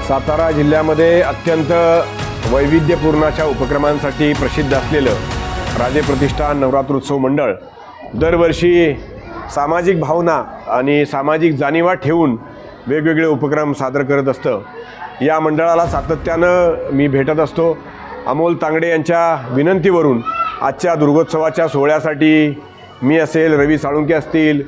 सातारा जिल्ह्यामध्ये अत्यंत वैविध्यपूर्ण अशा उपक्रमांसाठी प्रसिद्ध असलेलं राजे प्रतिष्ठान नवरात्रोत्सव मंडळ दरवर्षी सामाजिक भावना आणि सामाजिक जाणीवा ठेवून वेगवेगळे उपक्रम सादर करत असतं। या मंडळाला सातत्यानं मी भेटत असतो। अमोल तांगडे यांच्या विनंतीवरून आजच्या दुर्गोत्सवाच्या सोहळ्यासाठी मी असेल, रवी साळुंके असतील,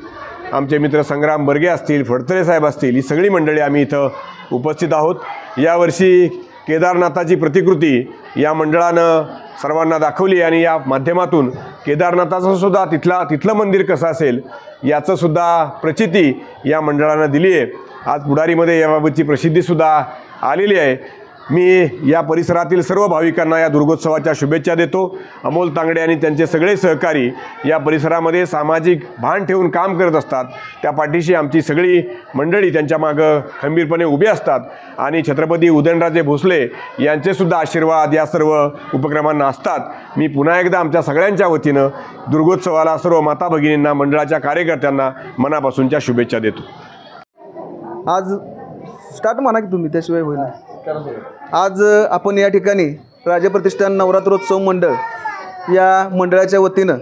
आमचे मित्र संग्राम बर्गे असतील, फडतरे साहेब असतील, ही सगळी मंडळी आम्ही इथं उपस्थित आहोत। यावर्षी केदारनाथाची प्रतिकृती या मंडळानं सर्वांना दाखवली आणि या माध्यमातून केदारनाथाचं सुद्धा तिथलं मंदिर कसं असेल याचं सुद्धा प्रचिती या मंडळानं दिली आहे। आज पुढारीमध्ये याबाबतची प्रसिद्धीसुद्धा आलेली आहे। मी या परिसरातील सर्व भाविकांना या दुर्गोत्सवाच्या शुभेच्छा देतो। अमोल तांगडे आणि त्यांचे सगळे सहकारी या परिसरामध्ये सामाजिक भान ठेवून काम करत असतात। त्या पाठीशी आमची सगळी मंडळी त्यांच्या मागं खंबीरपणे उभी असतात आणि छत्रपती उदयनराजे भोसले यांचेसुद्धा आशीर्वाद या सर्व उपक्रमांना असतात। मी पुन्हा एकदा आमच्या सगळ्यांच्या वतीनं दुर्गोत्सवाला सर्व माता भगिनींना, मंडळाच्या कार्यकर्त्यांना मनापासूनच्या शुभेच्छा देतो। आज स्टार्ट म्हणा की तुम्ही, त्याशिवाय होईल। आज आपण या ठिकाणी राजे प्रतिष्ठान नवरात्रोत्सव मंडळ या मंडळाच्या वतीनं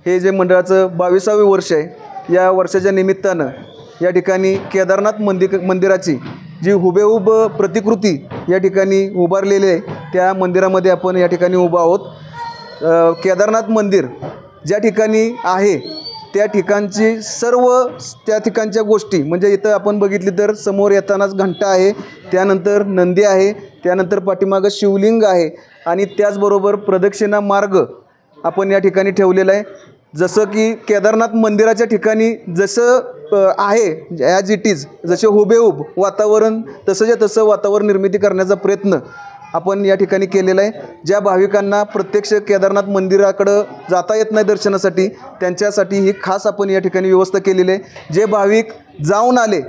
हे जे मंडळाचं 22वे वर्ष आहे, या वर्षाच्या निमित्तानं या ठिकाणी केदारनाथ मंदिराची जी हुबेहूब प्रतिकृती या ठिकाणी उभारलेली आहे, त्या मंदिरामध्ये आपण या ठिकाणी उभा आहोत। केदारनाथ मंदिर ज्या ठिकाणी आहे त्या ठिकाणची त्या ठिकाणच्या गोष्टी म्हणजे इथं आपण बघितली तर समोर येतानाच घंटा आहे, त्यानंतर नंदी आहे, त्यानंतर पाठीमागं शिवलिंग आहे आणि त्याचबरोबर प्रदक्षिणा मार्ग आपण या ठिकाणी ठेवलेला आहे। जसं की केदारनाथ मंदिराच्या ठिकाणी जसं आहे ॲज इट इज, जसे हुबेहूब वातावरण तसंच्या तसं वातावरण निर्मिती करण्याचा प्रयत्न आपण या ठिकाणी केलेला आहे। ज्या भाविकांना प्रत्यक्ष केदारनाथ मंदिराकडं जाता येत नाही दर्शनासाठी, त्यांच्यासाठी ही खास आपण या ठिकाणी व्यवस्था केलेली आहे। जे भाविक जाऊन आले,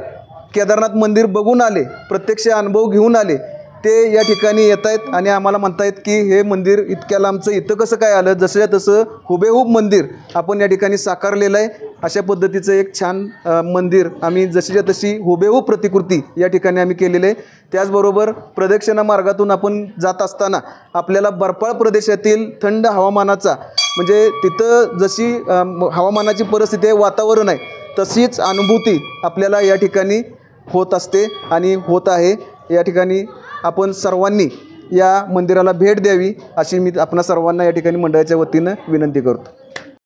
केदारनाथ मंदिर बघून आले, प्रत्यक्ष अनुभव घेऊन आले, ते या ठिकाणी येत आहेत आणि आम्हाला म्हणतायत की हे मंदिर इतक्या लांबचं इथं कसं काय आलं, जसं तसं हुबेहूब मंदिर आपण या ठिकाणी साकारलेलं आहे। अशा पद्धतीचं एक छान मंदिर आम्ही जशीच्या तशी हुबेहूब प्रतिकृती या ठिकाणी आम्ही केलेलं आहे। त्याचबरोबर प्रदक्षिणा मार्गातून आपण जात असताना आपल्याला बर्फाळ प्रदेशातील थंड हवामानाचा म्हणजे तिथं जशी हवामानाची परिस्थिती आहे, वातावरण आहे, तशीच अनुभूती आपल्याला या ठिकाणी होत असते आणि होत आहे। या ठिकाणी आपण सर्वांनी या मंदिराला भेट द्यावी अशी मी आपणा सर्वांना या ठिकाणी मंडळाच्या वतीनं विनंती करतो।